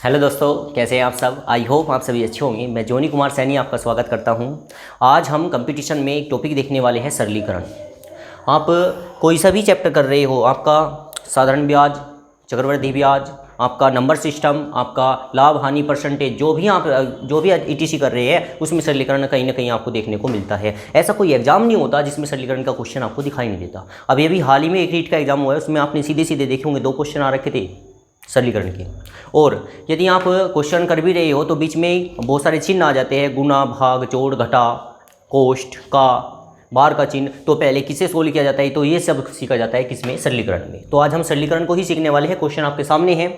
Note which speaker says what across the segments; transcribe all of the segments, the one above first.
Speaker 1: Hello दोस्तों, कैसे हैं आप सब। आई होप आप सभी अच्छे होंगे। मैं जोनी कुमार सैनी आपका स्वागत करता हूं। आज हम कंपटीशन में एक टॉपिक देखने वाले हैं, सरलीकरण। आप कोई सा भी चैप्टर कर रहे हो, आपका साधारण ब्याज, चक्रवृद्धि ब्याज, आपका नंबर सिस्टम, आपका लाभ हानि परसेंटेज, जो भी ईटीसी कर रहे हैं, उसमें सरलीकरण कहीं ना कहीं आपको देखने को मिलता है। ऐसा कोई एग्जाम नहीं होता जिसमें सरलीकरण का क्वेश्चन आपको दिखाई नहीं देता। अभी अभी हाल ही में एक रीट का एग्जाम हुआ है, उसमें आपने सीधे सीधे देखे होंगे 2 क्वेश्चन आ रखे थे सरलीकरण के। और यदि आप क्वेश्चन कर भी रहे हो तो बीच में बहुत सारे चिन्ह आ जाते हैं, गुना, भाग, जोड़, घटा, कोष्ठ, का, बार का चिन्ह। तो पहले किसे सोल्व किया जाता है, तो ये सब सीखा जाता है किसमें, सरलीकरण में। तो आज हम सरलीकरण को ही सीखने वाले हैं। क्वेश्चन आपके सामने है,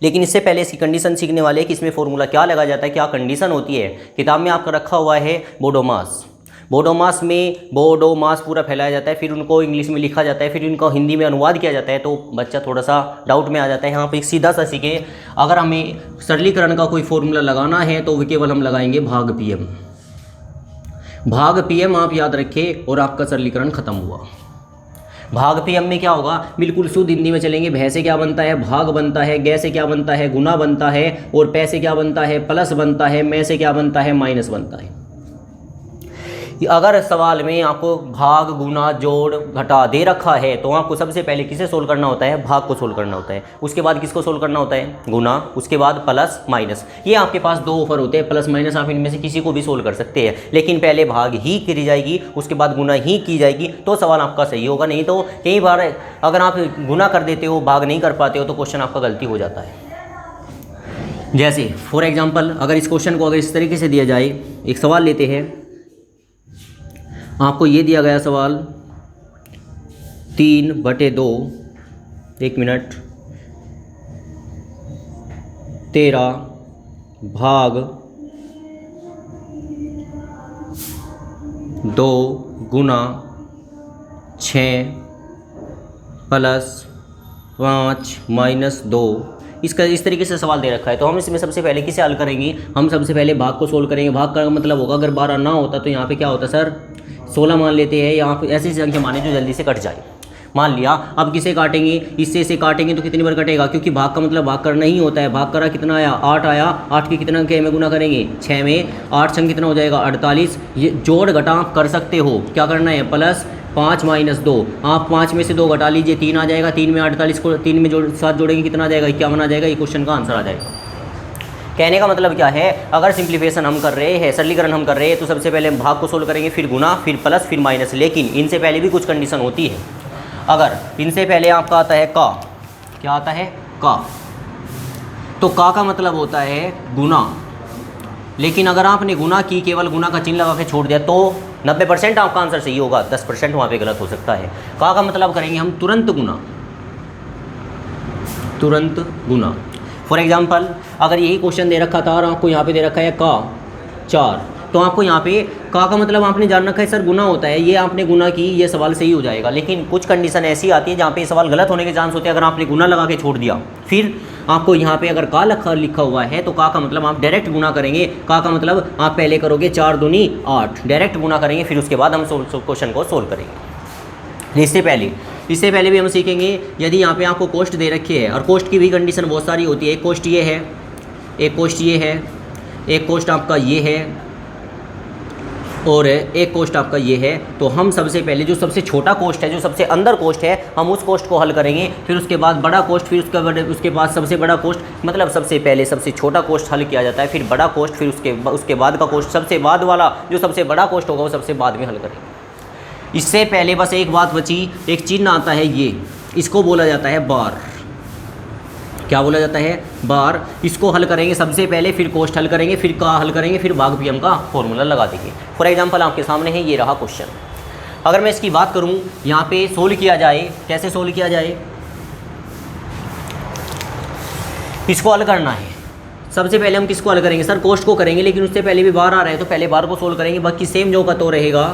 Speaker 1: लेकिन इससे पहले इसकी कंडीशन सीखने वाले हैं कि इसमें फॉर्मूला क्या लगा जाता है, क्या कंडीशन होती है। किताब में आपका रखा हुआ है बोडोमास। बोडोमास में बोडोमास पूरा फैलाया जाता है, फिर उनको इंग्लिश में लिखा जाता है, फिर इनको हिंदी में अनुवाद किया जाता है। तो बच्चा थोड़ा सा डाउट में आ जाता है। यहाँ पे एक सीधा सा सीखे, अगर हमें सरलीकरण का कोई फॉर्मूला लगाना है तो केवल हम लगाएंगे भाग पीएम। भाग पीएम आप याद रखें और आपका सरलीकरण खत्म हुआ। भाग पीएम में क्या होगा, बिल्कुल शुद्ध हिंदी में चलेंगे। भय से क्या बनता है, भाग बनता है। गै से क्या बनता है, गुना बनता है। और पै से क्या बनता है, प्लस बनता है। मैं से क्या बनता है, माइनस बनता है। अगर सवाल में आपको भाग, गुना, जोड़, घटा दे रखा है तो आपको सबसे पहले किसे सोल्व करना होता है, भाग को सोल्व करना होता है। उसके बाद किसको सोल्व करना होता है, गुना। उसके बाद प्लस, माइनस। ये आपके पास 2 ऑफर होते हैं, प्लस माइनस। आप इनमें से किसी को भी सोल्व कर सकते हैं, लेकिन पहले भाग ही करी जाएगी, उसके बाद गुना ही की जाएगी, तो सवाल आपका सही होगा। नहीं तो कई बार अगर आप गुना कर देते हो, भाग नहीं कर पाते हो, तो क्वेश्चन आपका गलती हो जाता है। जैसे फॉर एग्जाम्पल, अगर इस क्वेश्चन को अगर इस तरीके से दिया जाए, एक सवाल लेते हैं। आपको ये दिया गया सवाल 3/2, 1 मिनट, 13 भाग 2 गुना 6 प्लस 5 माइनस 2। इसका इस तरीके से सवाल दे रखा है। तो हम इसमें सबसे पहले किसे हल करेंगे, हम सबसे पहले भाग को सोल्व करेंगे। भाग का मतलब होगा, अगर 12 ना होता तो यहाँ पे क्या होता सर, 16 मान लेते हैं। यहाँ पे ऐसी संख्या माने जो जल्दी से कट जाए। मान लिया, अब किसे काटेंगे, इससे इसे काटेंगे तो कितनी बार कटेगा, क्योंकि भाग का मतलब भाग करना ही होता है। भाग करा कितना आया, 8 आया। 8 के कितना अंक में गुना करेंगे, 6 में। 8 संग कितना हो जाएगा, 48। ये जोड़ घटा आप कर सकते हो, क्या करना है, प्लस 5 माइनस 2। आप 5 में से 2 घटा लीजिए, 3 आ जाएगा। 3 में 48 को 3 में साथ जोड़ेंगे, कितना आ जाएगा, 51 आ जाएगा। ये क्वेश्चन का आंसर आ जाएगा। कहने का मतलब क्या है, अगर सिंप्लीफिकेशन हम कर रहे हैं, सरलीकरण हम कर रहे हैं, तो सबसे पहले हम भाग को सोल्व करेंगे, फिर गुना, फिर प्लस, फिर माइनस। लेकिन इनसे पहले भी कुछ कंडीशन होती है। अगर इनसे पहले आपका आता है का, क्या आता है, का, तो का मतलब होता है गुना। लेकिन अगर आपने गुना की, केवल गुना का चिन्ह लगा के छोड़ दिया, तो 90% आपका आंसर सही होगा, 10% वहाँ पे गलत हो सकता है। का मतलब करेंगे हम तुरंत गुना, तुरंत गुना। फॉर एग्जाम्पल, अगर यही क्वेश्चन दे रखा था और आपको यहाँ पे दे रखा है का 4, तो आपको यहाँ पे का मतलब आपने जान रखा है सर गुना होता है, ये आपने गुना की, ये सवाल सही हो जाएगा। लेकिन कुछ कंडीशन ऐसी आती है जहाँ पे सवाल गलत होने के चांस होते हैं। अगर आपने गुना लगा के छोड़ दिया, फिर आपको यहाँ पे अगर का लिखा हुआ है, तो का मतलब आप डायरेक्ट गुना करेंगे। का मतलब आप पहले करोगे 4 दूनी 8, डायरेक्ट गुना करेंगे, फिर उसके बाद हम क्वेश्चन को सोल्व करेंगे। इससे पहले भी हम सीखेंगे, यदि यहाँ पे आपको कोष्ठ दे रखी है, और कोष्ठ की भी कंडीशन बहुत सारी होती है। एक कोष्ठ ये है, एक कोष्ठ ये है, एक कोष्ठ आपका ये है, और एक कोष्ठ आपका ये है। तो हम सबसे पहले जो सबसे छोटा कोष्ठ है, जो सबसे अंदर कोष्ठ है, हम उस कोष्ठ को हल करेंगे। फिर उसके बाद बड़ा कोष्ठ, फिर उसके बाद सबसे बड़ा कोष्ठ। मतलब सबसे पहले सबसे छोटा कोष्ठ हल किया जाता है, फिर बड़ा कोष्ठ, फिर उसके बाद का कोष्ठ, सबसे बाद वाला जो सबसे बड़ा कोष्ठ होगा वो सबसे बाद में हल करेंगे। इससे पहले बस एक बात बची, एक चिन्ह आता है ये, इसको बोला जाता है बार। क्या बोला जाता है, बार। इसको हल करेंगे सबसे पहले, फिर कोष्ठ हल करेंगे, फिर का हल करेंगे, फिर भाग पीएम का फॉर्मूला लगा देंगे। फॉर एग्जांपल आपके सामने है, ये रहा क्वेश्चन। अगर मैं इसकी बात करूं, यहाँ पे सोल्व किया जाए, कैसे सोल्व किया जाए, इसको हल करना है। सबसे पहले हम किसको हल करेंगे सर, कोष्ठ को करेंगे, लेकिन उससे पहले भी बार आ रहा है, तो पहले बार को सोल्व करेंगे। बाकी सेम जो का तो रहेगा।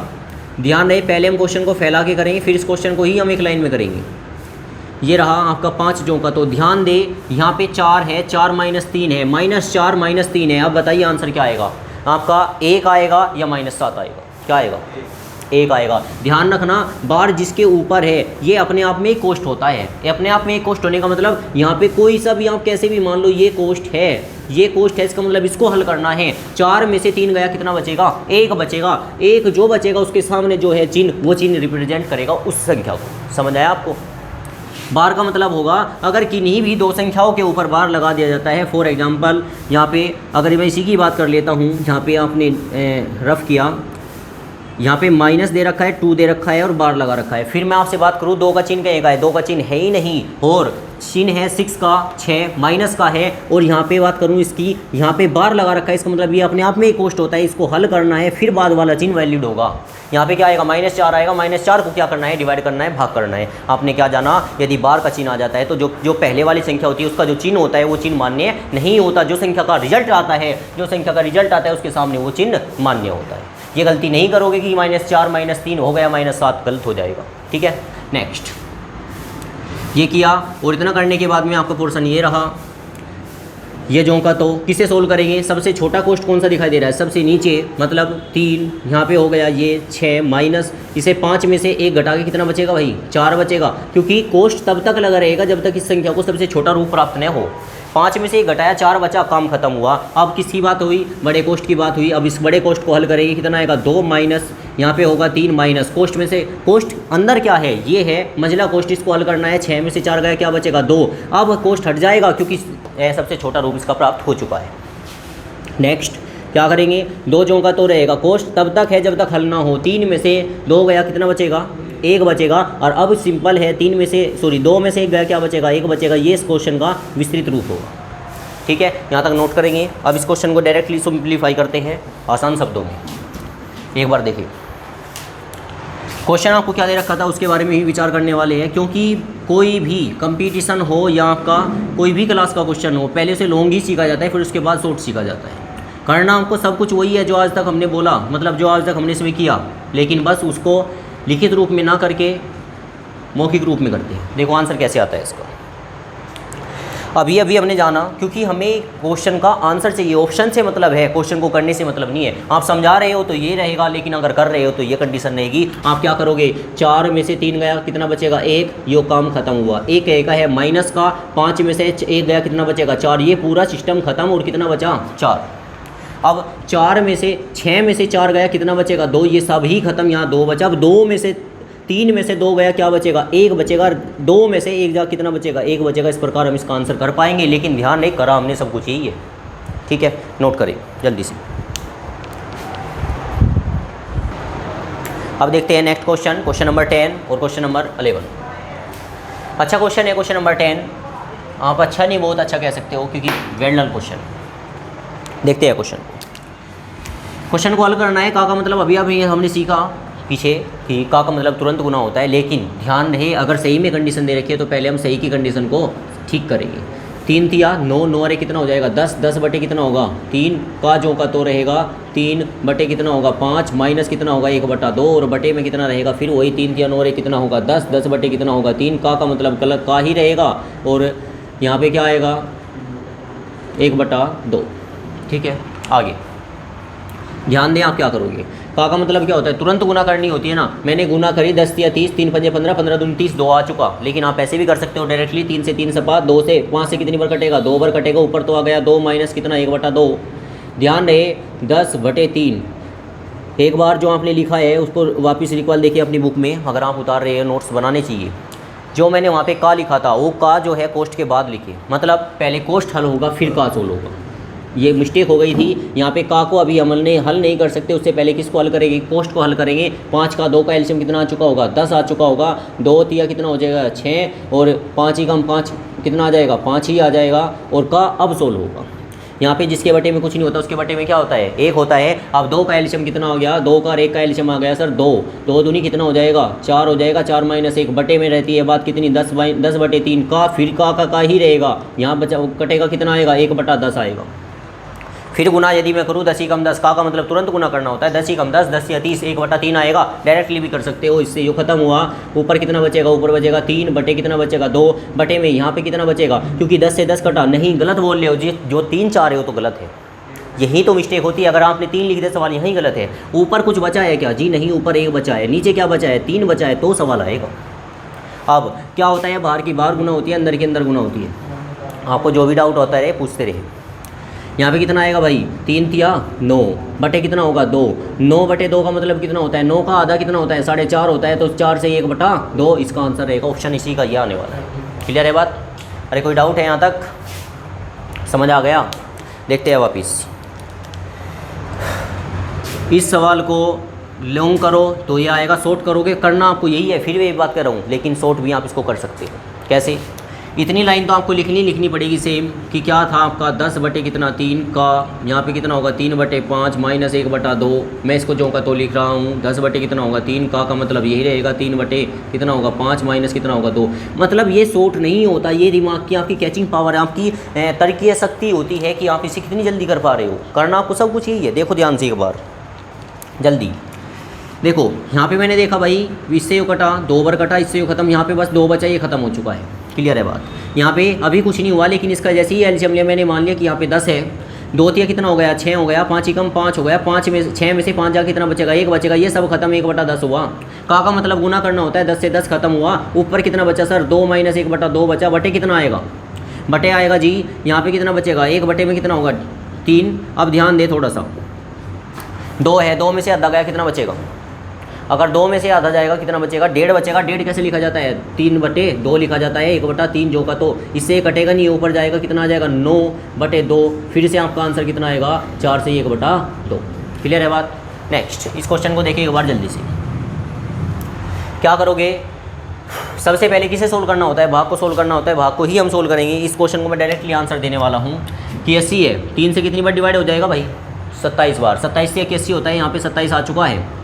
Speaker 1: ध्यान रहे, पहले हम क्वेश्चन को फैला के करेंगे, फिर इस क्वेश्चन को ही हम एक लाइन में करेंगे। ये रहा आपका 5 जो का, तो ध्यान दे, यहाँ पे 4 है, 4 माइनस 3 है, -4 माइनस 3 है। अब बताइए आंसर क्या आएगा आपका, 1 आएगा या -7 आएगा, क्या आएगा, 1 आएगा। ध्यान रखना बार जिसके ऊपर है ये अपने आप में एक कोष्ट होता है। ये अपने आप में एक कोष्ट होने का मतलब यहाँ पे कोई सा भी आप कैसे भी मान लो ये कोष्ट है, ये कोष्ट है, इसका मतलब इसको हल करना है। 4 में से 3 गया, कितना बचेगा? 1 बचेगा। 1 जो बचेगा उसके सामने जो है चिन्ह, वो चिन्ह रिप्रेजेंट करेगा उस संख्या को। समझ आया आपको? बार का मतलब होगा अगर किन्हीं भी दो संख्याओं के ऊपर बार लगा दिया जाता है। फॉर एग्जांपल यहाँ पे अगर मैं इसी की बात कर लेता हूँ, यहाँ पे आपने रफ किया, यहाँ पे माइनस दे रखा है, 2 दे रखा है और बार लगा रखा है। फिर मैं आपसे बात करूँ 2 का चिन्ह कहीं का है? 2 का चिन्ह है ही नहीं, और चिन्ह है 6 का, 6 माइनस का है, और यहाँ पे बात करूँ इसकी, यहाँ पे बार लगा रखा है। इसका मतलब ये अपने आप में एक कोष्ट होता है, इसको हल करना है, फिर बाद वाला चिन्ह वैलिड होगा। यहाँ पे क्या आएगा? -4 आएगा। -4 को क्या करना है? डिवाइड करना है, भाग करना है। आपने क्या जाना? यदि बार का चिन्ह आ जाता है तो जो पहले वाली संख्या होती है उसका जो चिन्ह होता है वो चिन्ह मान्य नहीं होता। जो संख्या का रिजल्ट आता है, उसके सामने वो चिन्ह मान्य होता है। ये गलती नहीं करोगे कि -4 -3 हो गया -7, गलत हो जाएगा। ठीक है, नेक्स्ट ये किया, और इतना करने के बाद में आपका पोर्शन ये रहा। ये जो का तो किसे सोल्व करेंगे? सबसे छोटा कोष्ट कौन सा दिखाई दे रहा है? सबसे नीचे, मतलब 3 यहाँ पे हो गया, ये 6 माइनस, इसे 5 में से 1 घटा के कितना बचेगा भाई? 4 बचेगा, क्योंकि कोष्ट तब तक लगा रहेगा जब तक इस संख्या को सबसे छोटा रूप प्राप्त न हो। 5 में से 1 घटाया, 4 बचा, काम खत्म हुआ। अब किसकी बात हुई? बड़े कोष्ट की बात हुई। अब इस बड़े कोष्ट को हल करेंगे, कितना आएगा? 2 माइनस, यहाँ पे होगा 3 माइनस, कोष्ट में से, कोष्ट अंदर क्या है? ये है मंझला कोष्ट, इसको हल करना है। 6 में से 4 गया, क्या बचेगा? 2। अब कोष्ट हट जाएगा क्योंकि सबसे छोटा रूप इसका प्राप्त हो चुका है। नेक्स्ट क्या करेंगे? 2 जो का तो रहेगा, कोष्ट तब तक है जब तक हल ना हो। 3 में से 2 गया, कितना बचेगा? 1 बचेगा। और अब सिंपल है, 2 में से 1 गया, क्या बचेगा? 1 बचेगा। ये इस क्वेश्चन का विस्तृत रूप होगा। ठीक है, यहाँ तक नोट करेंगे। अब इस क्वेश्चन को डायरेक्टली सिंप्लीफाई करते हैं आसान शब्दों में। एक बार देखिए, क्वेश्चन आपको क्या दे रखा था उसके बारे में ही विचार करने वाले हैं, क्योंकि कोई भी कंपटीशन हो या आपका कोई भी क्लास का क्वेश्चन हो, पहले से लॉन्ग ही सीखा जाता है, फिर उसके बाद शॉर्ट सीखा जाता है। करना हमको सब कुछ वही है जो आज तक हमने बोला, मतलब जो आज तक हमने इसमें किया, लेकिन बस उसको लिखित रूप में ना करके मौखिक रूप में करते हैं। देखो आंसर कैसे आता है इसका। अभी हमने जाना, क्योंकि हमें क्वेश्चन का आंसर चाहिए। ऑप्शन से मतलब है, क्वेश्चन को करने से मतलब नहीं है। आप समझा रहे हो तो ये रहेगा, लेकिन अगर कर रहे हो तो ये कंडीशन रहेगी। आप क्या करोगे? 4 में से 3 गया, कितना बचेगा? 1। यो काम खत्म हुआ। 1 का है माइनस का, 5 में से 1 गया, कितना बचेगा? 4। ये पूरा सिस्टम खत्म, और कितना बचा? 4। अब 4 में से 6 में से 4 गया, कितना बचेगा? 2। ये सब ही खत्म, यहाँ 2 बचा। अब 2 में से 3 में से 2 गया, क्या बचेगा? 1 बचेगा। 2 में से 1 जा, कितना बचेगा? 1 बचेगा। इस प्रकार हम इसका आंसर कर पाएंगे, लेकिन ध्यान नहीं करा हमने, सब कुछ यही है। ठीक है, नोट करें जल्दी से। अब देखते हैं नेक्स्ट क्वेश्चन, क्वेश्चन नंबर 10 और क्वेश्चन नंबर 11। अच्छा क्वेश्चन है क्वेश्चन नंबर 10। आप अच्छा नहीं, बहुत अच्छा कह सकते हो, क्योंकि वेल डन क्वेश्चन। देखते हैं क्वेश्चन को हल करना है। का मतलब अभी हमने सीखा पीछे कि का मतलब तुरंत गुना होता है, लेकिन ध्यान रहे अगर सही में कंडीशन दे रखी है तो पहले हम सही की कंडीशन को ठीक करेंगे। 3 थिया 9, 9 अरे कितना हो जाएगा? 10। 10 बटे कितना होगा? 3 का जो का तो रहेगा 3 बटे कितना होगा? 5 माइनस कितना होगा? 1/2, और बटे में कितना रहेगा? फिर वही 3 थिया 9 अरे कितना होगा? 10। 10 बटे कितना होगा? 3। का मतलब गलत का ही रहेगा, और यहाँ पे क्या आएगा? 1/2। ठीक है, आगे ध्यान दें आप क्या करोगे। का मतलब क्या होता है? तुरंत गुना करनी होती है ना। मैंने गुना करी 10 या 30, 3 पंजे 15, 15 दूनी 30, 2 आ चुका। लेकिन आप ऐसे भी कर सकते हो डायरेक्टली। 3 से 3 सपा, 2 से 5 से कितनी बार कटेगा? 2 बार कटेगा। ऊपर तो आ गया 2 माइनस कितना? 1/2। ध्यान रहे 10/3। एक बार जो आपने लिखा है उसको वापस रिकॉल देखिए अपनी बुक में, अगर आप उतार रहे हो नोट्स बनाने चाहिए। जो मैंने वहाँ पे का लिखा था वो का जो है कोष्ट के बाद लिखे, मतलब पहले कोष्ट हल होगा फिर का सोल्व होगा। ये मिस्टेक हो गई थी। यहाँ पे का को अभी हल नहीं कर सकते, उससे पहले किसको हल करेंगे? कोष्ट को हल करेंगे। 5 का 2 का एलसीएम कितना आ चुका होगा? 10 आ चुका होगा। 2 तिया कितना हो जाएगा? 6, और 5 ही कम 5 कितना आ जाएगा? 5 ही आ जाएगा। और का अब सोल्व होगा। यहाँ पे जिसके बटे में कुछ नहीं होता उसके बटे में क्या होता है? 1 होता है। अब 2 का एलसीएम कितना हो गया? 2 का और 1 का एलसीएम आ गया सर 2। 2 दूनी कितना हो जाएगा? 4 हो जाएगा। 4 माइनस 1 बटे में रहती है बात कितनी? 10/3 का, फिर का ही रहेगा। यहाँ बचा कटेगा कितना आएगा? 1/10 आएगा। फिर गुना यदि मैं करूँ 10 ही कम 10, का मतलब तुरंत गुना करना होता है। 10 ही कम 10, 10 या 30, 1/3 आएगा। डायरेक्टली भी कर सकते हो। इससे ये खत्म हुआ। ऊपर कितना बचेगा? ऊपर बचेगा 3 बटे कितना बचेगा? 2 बटे में यहाँ पे कितना बचेगा? क्योंकि 10 से 10 कटा नहीं, गलत बोल रहे हो जी। जो 3 चाह रहे हो तो गलत है। यही तो मिस्टेक होती है। अगर आपने 3 लिख दिया सवाल यहीं गलत है। ऊपर कुछ बचा है क्या? जी नहीं, ऊपर 1 बचा है। नीचे क्या बचा है? 3 बचा है, तो सवाल आएगा। अब क्या होता है, बाहर की बाहर गुना होती है, अंदर की अंदर गुना होती है। आपको जो भी डाउट होता है पूछते रहे। यहाँ पे कितना आएगा भाई? 3 तिया 9 बटे कितना होगा? 2। 9 बटे 2 का मतलब कितना होता है? 9 का आधा कितना होता है? 4.5 होता है। तो 4 से 1 बटा 2 इसका आंसर रहेगा। ऑप्शन इसी का ये आने वाला है। क्लियर है बात? अरे कोई डाउट है यहाँ तक? समझ आ गया? देखते हैं वापिस। इस सवाल को लॉन्ग करो तो ये आएगा, शॉर्ट करोगे, करना आपको यही है। फिर भी एक बात कर रहा हूँ, लेकिन शॉर्ट भी आप इसको कर सकते हो। कैसे? इतनी लाइन तो आपको लिखनी पड़ेगी सेम कि क्या था आपका 10 बटे कितना 3 का, यहाँ पे कितना होगा 3 बटे 5 माइनस 1 बटा 2। मैं इसको जो का तो लिख रहा हूँ। 10 बटे कितना होगा 3 का मतलब यही रहेगा 3 बटे कितना होगा 5 माइनस कितना होगा 2। मतलब ये शॉर्ट नहीं होता, ये दिमाग की आपकी कैचिंग पावर है, आपकी तर्कीय शक्ति होती है कि आप इसे कितनी जल्दी कर पा रहे हो। करना आपको सब कुछ यही है। देखो ध्यान से एक बार जल्दी देखो। यहाँ पे मैंने देखा भाई, इससे यो कटा, 2 बार कटा, इससे यो खत्म, यहाँ पे बस 2 बचा, ये खत्म हो चुका है। क्लियर है बात? यहाँ पे अभी कुछ नहीं हुआ, लेकिन इसका जैसे ही एलसीएम लिया, मैंने मान लिया कि यहाँ पे 10 है, 2 तिया कितना हो गया 6 हो गया, 5 एकम 5 हो गया, 5 में 6 में से 5 जा कितना बचेगा 1 बचेगा, ये सब खत्म, 1 बटा 10 हुआ। का मतलब गुना करना होता है, 10 से 10 खत्म हुआ। ऊपर कितना बचा सर? 2 माइनस 1 बटा 2 बचा। बटे कितना आएगा? बटे आएगा जी, यहाँ पे कितना बचेगा? 1 बटे में कितना होगा 3। अब ध्यान दे थोड़ा सा, 2 है, 2 में से आधा गया, कितना बचेगा? अगर 2 में से आधा जाएगा कितना बचेगा? 1.5 बचेगा। 1.5 कैसे लिखा जाता है? 3 बटे 2 लिखा जाता है, 1 बटा 3 जो का, तो इससे कटेगा नहीं, ऊपर जाएगा, कितना आ जाएगा 9 बटे 2। फिर से आपका आंसर कितना आएगा? 4 से 1 बटा 2। क्लियर है बात? नेक्स्ट इस क्वेश्चन को देखिए एक बार जल्दी से। क्या करोगे? सबसे पहले किसे सोल्व करना होता है? भाग को सोल्व करना होता है। भाग को ही हम सोल्व करेंगे। इस क्वेश्चन को मैं डायरेक्टली आंसर देने वाला हूँ कि 80 है, 3 से कितनी बार डिवाइड हो जाएगा भाई? 27 बार। 27 से 81 होता है, यहाँ पे 27 आ चुका है।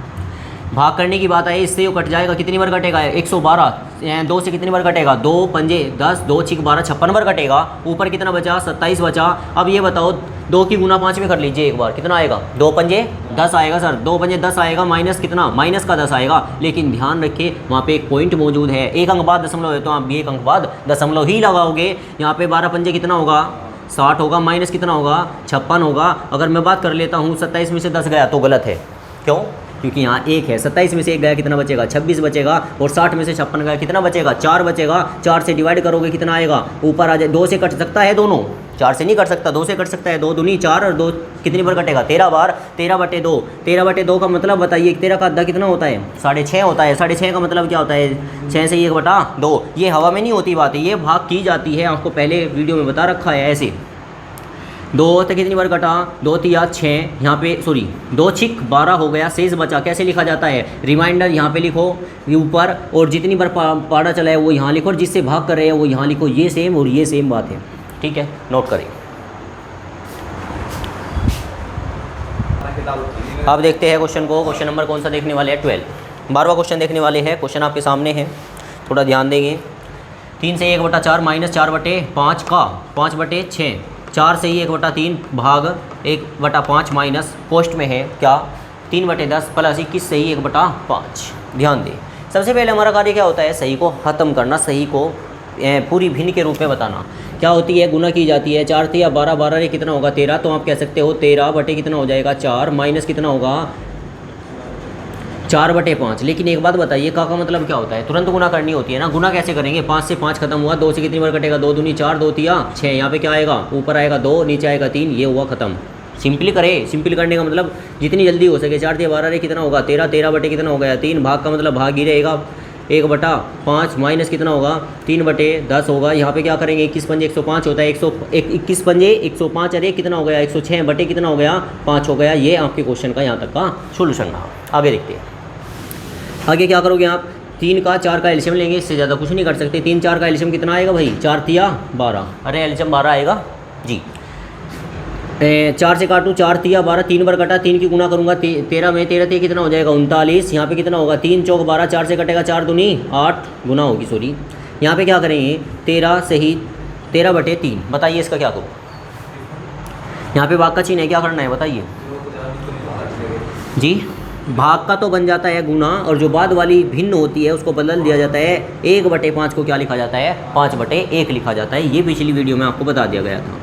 Speaker 1: भाग करने की बात है, इससे वो कट जाएगा, कितनी बार कटेगा? 112। 2 से कितनी बार कटेगा? 2 पंजे 10, 2 छिक 12, 56 बार कटेगा। ऊपर कितना बचा? 27 बचा। अब ये बताओ 2 की गुना 5 में कर लीजिए एक बार, कितना आएगा? 2 पंजे 10 आएगा सर, 2 पंजे 10 आएगा, माइनस कितना? माइनस का 10 आएगा। लेकिन ध्यान रखिए वहाँ पे एक पॉइंट मौजूद है, 1 अंक बाद दशमलव है, तो आप भी 1 अंक बाद दशमलव ही लगाओगे। यहाँ पे 12 पंजे कितना होगा? 60 होगा, माइनस कितना होगा? 56 होगा। अगर मैं बात कर लेता हूँ 27 में से 10 गया तो गलत है। क्यों? क्योंकि यहाँ 1 है, 27 में से 1 गया, कितना बचेगा? 26 बचेगा। और 60 में से 56 गया, कितना बचेगा? 4 बचेगा। 4 से डिवाइड करोगे कितना आएगा? ऊपर आ जाए। 2 से कट सकता है दोनों, 4 से नहीं कट सकता, 2 से कट सकता है। 2 दूनी 4 और 2 कितनी बार कटेगा? 13 बार। 13 बटे 2, 13 बटे 2 का मतलब बताइए, 13 का आधा कितना होता है? 6.5 होता है। 6.5 का मतलब क्या होता है? 6 से 1 बटा 2। ये हवा में नहीं होती बात है, ये भाग की जाती है, आपको पहले वीडियो में बता रखा है। ऐसे 2 तक कितनी बार कटा? 2 तिया 6, यहाँ पे सॉरी 2 छिक 12 हो गया, शेष बचा। कैसे लिखा जाता है? रिमाइंडर यहाँ पे लिखो ऊपर, और जितनी बार पाड़ा चला है वो यहाँ लिखो, और जिससे भाग कर रहे हैं वो यहाँ लिखो। ये सेम और ये सेम बात है, ठीक है? नोट करें। अब देखते हैं क्वेश्चन को। क्वेश्चन नंबर कौन सा देखने वाले हैं? 12, 12वां क्वेश्चन देखने वाले हैं। क्वेश्चन आपके सामने है, थोड़ा ध्यान देंगे। 3 से 1 बटा 4 माइनस 4 बटे 5 का 5 बटे 6, 4 से ही 1 बटा 3 भाग 1 बटा 5 माइनस पोस्ट में है क्या? 3 बटे 10 प्लस 21 से ही 1 बटा 5। ध्यान दें, सबसे पहले हमारा कार्य क्या होता है? सही को ख़त्म करना, सही को पूरी भिन्न के रूप में बताना। क्या होती है? गुना की जाती है। 4 तिया 12, 12 रे कितना होगा? 13। तो आप कह सकते हो 13 बटे कितना हो जाएगा? 4 माइनस कितना होगा? 4 बटे 5। लेकिन एक बात बताइए, का मतलब क्या होता है? तुरंत गुना करनी होती है ना। गुना कैसे करेंगे? 5 से 5 खत्म हुआ, 2 से कितनी बार कटेगा? 2 दूनी 4, 2 तिया 6। यहाँ पे क्या आएगा? ऊपर आएगा 2, नीचे आएगा 3, ये हुआ खत्म। सिंपली करें। सिंपल करने का मतलब जितनी जल्दी हो सके। 4 तिया 12 रे कितना होगा? 13, 13 बटे कितना हो गया? 3। भाग का मतलब भाग ही रहेगा, 1 बटा 5 माइनस कितना होगा? 3 बटे 10 होगा। यहाँ पे क्या करेंगे? 21 पंजे 105 होता है, 21 पंजे 105, अरे कितना हो गया? 106 बटे कितना हो गया? 5 हो गया। ये आपके क्वेश्चन का यहाँ तक का सोल्यूशन रहा। आगे देखते हैं। आगे क्या करोगे आप? 3 का 4 का एलसीएम लेंगे, इससे ज़्यादा कुछ नहीं कर सकते। 3 4 का एलसीएम कितना आएगा भाई? 4 तिया 12, अरे एलसीएम 12 आएगा जी। 4 से काटूँ, 4 तिया 12, 3 बार कटा, 3 की गुना करूँगा 13 में, 13 तिया कितना हो जाएगा? 39। यहाँ पे कितना होगा? 3 चौक 12, 4 से कटेगा 4 दूनी 8 गुना होगी, सॉरी। यहाँ पे क्या करेंगे? 13 से ही 13 बटे 3। बताइए इसका क्या करूँ? यहाँ पे भाग का चिन्ह है, क्या करना है बताइए जी? भाग का तो बन जाता है गुना, और जो बाद वाली भिन्न होती है उसको बदल दिया जाता है। 1 बटे 5 को क्या लिखा जाता है? 5 बटे 1 लिखा जाता है। ये पिछली वीडियो में आपको बता दिया गया था।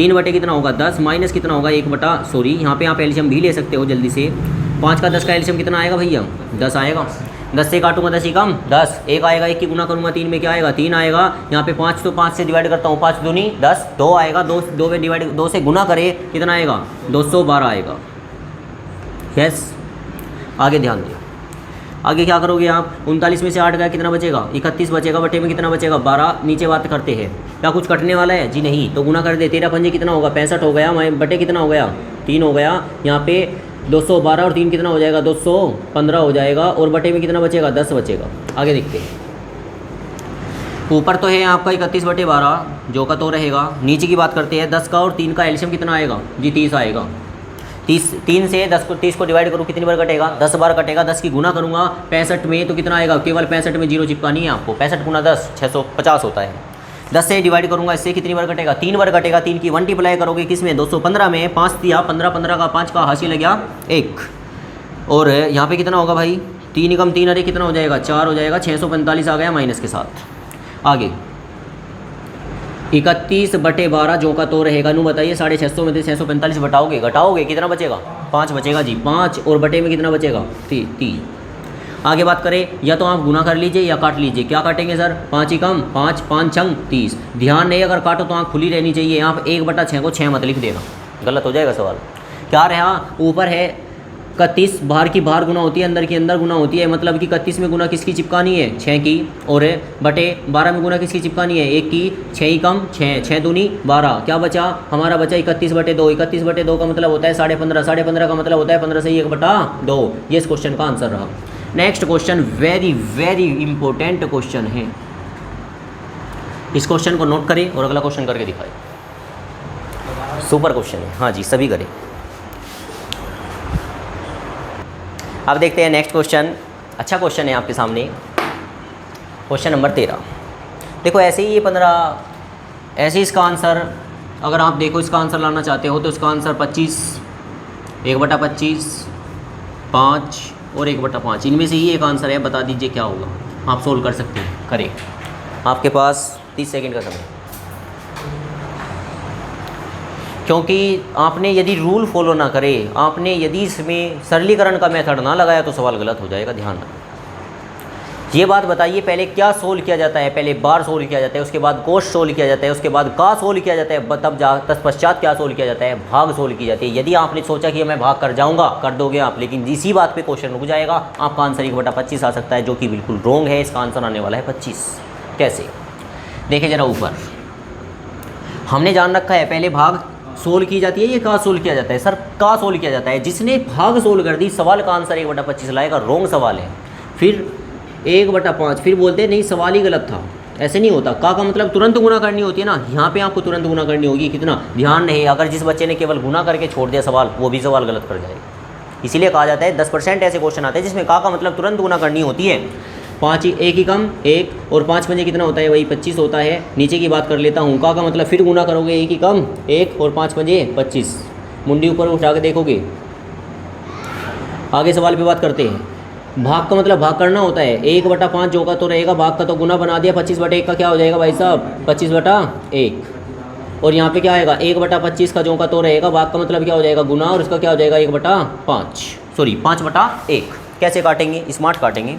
Speaker 1: 3 बटे कितना होगा 10 माइनस कितना होगा 1 बटा सॉरी यहाँ पे आप एल्शियम भी ले सकते हो जल्दी से। 5 का 10 का एल्शियम कितना आएगा भैया 10 आएगा। 10 से काटूंगा 10 ही कम 10, 1 आएगा, 1 की गुना करूँगा 3 में क्या आएगा 3 आएगा। यहाँ पे 5 तो 5 से डिवाइड करता हूँ, 5 दूनी 10, 2 आएगा, 2 में डिवाइड 2 से गुना करे कितना आएगा 212 आएगा। यस, आगे ध्यान दिया। आगे क्या करोगे आप 39 में से 8 गया कितना बचेगा 31 बचेगा, बटे में कितना बचेगा 12। नीचे बात करते हैं क्या कुछ कटने वाला है जी नहीं, तो गुना कर दे। 13 पंजे कितना होगा 65 हो गया, बटे कितना हो गया 3 हो गया। यहाँ पे 212 और 3 कितना हो जाएगा 215 हो जाएगा, और बटे में कितना बचेगा 10 बचेगा। आगे देखते हैं, ऊपर तो है आपका 31 बटे 12 जो का तो रहेगा। नीचे की बात करते हैं 10 का और 3 का एल्शियम कितना आएगा जी 30 आएगा। 3 से 30 को डिवाइड करूँ कितनी बार कटेगा 10 बार कटेगा। 10 की गुना करूँगा 65 में तो कितना आएगा, केवल 65 में 0 चिपकानी है आपको। 65 गुना 10 650 होता है। 10 से डिवाइड करूँगा इससे कितनी बार कटेगा 3 बार कटेगा। 3 की 1 मल्टीप्लाई करोगे किसमें 215 में, 5 दिया 15, 15 का 5 का हासिल लग गया 1। और यहाँ पे कितना होगा भाई 3 कम 3 अरे कितना हो जाएगा 4 हो जाएगा। 645 आ गया माइनस के साथ। आगे 31 बटे 12 जो का तो रहेगा नू बताइए 650 में से 645 घटाओगे कितना बचेगा 5 बचेगा जी 5, और बटे में कितना बचेगा 3। आगे बात करें या तो आप गुना कर लीजिए या काट लीजिए। क्या काटेंगे सर 5 ही कम 5, 5 छंग 30। ध्यान नहीं अगर काटो तो आँख खुली रहनी चाहिए। यहाँ पर 1/6 को 6 मत लिख देना, गलत हो जाएगा सवाल। क्या रहा ऊपर है 31, बाहर की बाहर गुना होती है, अंदर की अंदर गुना होती है। मतलब कि 31 में गुना किसकी चिपकानी है 6 की, और बटे 12 में गुना किसकी चिपकानी है 1 की। 6 ही कम 6, 6 दूनी 12। क्या बचा हमारा बचा 31 बटे 2। 31 बटे 2 का मतलब होता है 15.5, 15.5 का मतलब होता है 15 से 1/2। ये इस क्वेश्चन का आंसर रहा। Next question very very important question है, इस क्वेश्चन को नोट करें और अगला क्वेश्चन करके दिखाएं। सुपर क्वेश्चन है, हाँ जी सभी करें। अब देखते हैं नेक्स्ट क्वेश्चन। अच्छा क्वेश्चन है आपके सामने, क्वेश्चन नंबर 13। देखो ऐसे ही ये 15, ऐसे इसका आंसर अगर आप देखो इसका आंसर लाना चाहते हो तो इसका आंसर 25, 1/25, 5 और 1/5 इनमें से ही एक आंसर है। बता दीजिए क्या होगा। आप सोल्व कर सकते हैं, करें। आपके पास 30 सेकंड का समय। क्योंकि आपने यदि रूल फॉलो ना करे, आपने यदि इसमें सरलीकरण का मेथड ना लगाया तो सवाल गलत हो जाएगा। ध्यान रखना। ये बात बताइए पहले क्या सोल्व किया जाता है। पहले बार सोल्व किया जाता है, उसके बाद कोश सोल्व किया जाता है, उसके बाद का सोल्व किया जाता है, तब तत्पश्चात क्या सोल्व किया जाता है भाग सोल्व की जाती है। यदि आपने सोचा कि मैं भाग कर जाऊंगा कर दोगे आप, लेकिन इसी बात पे क्वेश्चन रुक जाएगा। आपका आंसर 1/25 आ सकता है, जो कि बिल्कुल रॉन्ग है। इसका आंसर आने वाला है 25। कैसे देखें जरा ऊपर, हमने जान रखा है पहले भाग सोल्व की जाती है, ये का सोल्व किया जाता है। सर का सोल्व किया जाता है, जिसने भाग सोल्व कर दी सवाल का आंसर 1/25 लाएगा। रॉन्ग सवाल है। फिर 1/5 फिर बोलते नहीं सवाल ही गलत था। ऐसे नहीं होता। का मतलब तुरंत गुना करनी होती है ना, यहाँ पे आपको तुरंत गुना करनी होगी। कितना ध्यान नहीं, अगर जिस बच्चे ने केवल गुना करके छोड़ दिया सवाल, वो भी सवाल गलत कर जाएगा। इसीलिए कहा जाता है 10% ऐसे क्वेश्चन आते हैं जिसमें का मतलब तुरंत गुना करनी होती है। 5 ही 1 ही कम 1, और 5 पंजे कितना होता है वही 25 होता है। नीचे की बात कर लेता हूँ। का मतलब फिर गुना करोगे 1 ही कम 1 और 5 पंजे 25। मुंडी ऊपर उठा के देखोगे। आगे सवाल पे बात करते हैं। भाग का मतलब भाग करना होता है। 1/5 जो का तो रहेगा, भाग का तो गुना बना दिया। 25/1 का क्या हो जाएगा भाई साहब 25/1। और यहाँ पे क्या आएगा 1/25 का जो का तो रहेगा, भाग का मतलब क्या हो जाएगा गुना, और इसका क्या हो जाएगा 1/5 सॉरी 5/1। कैसे काटेंगे, स्मार्ट काटेंगे।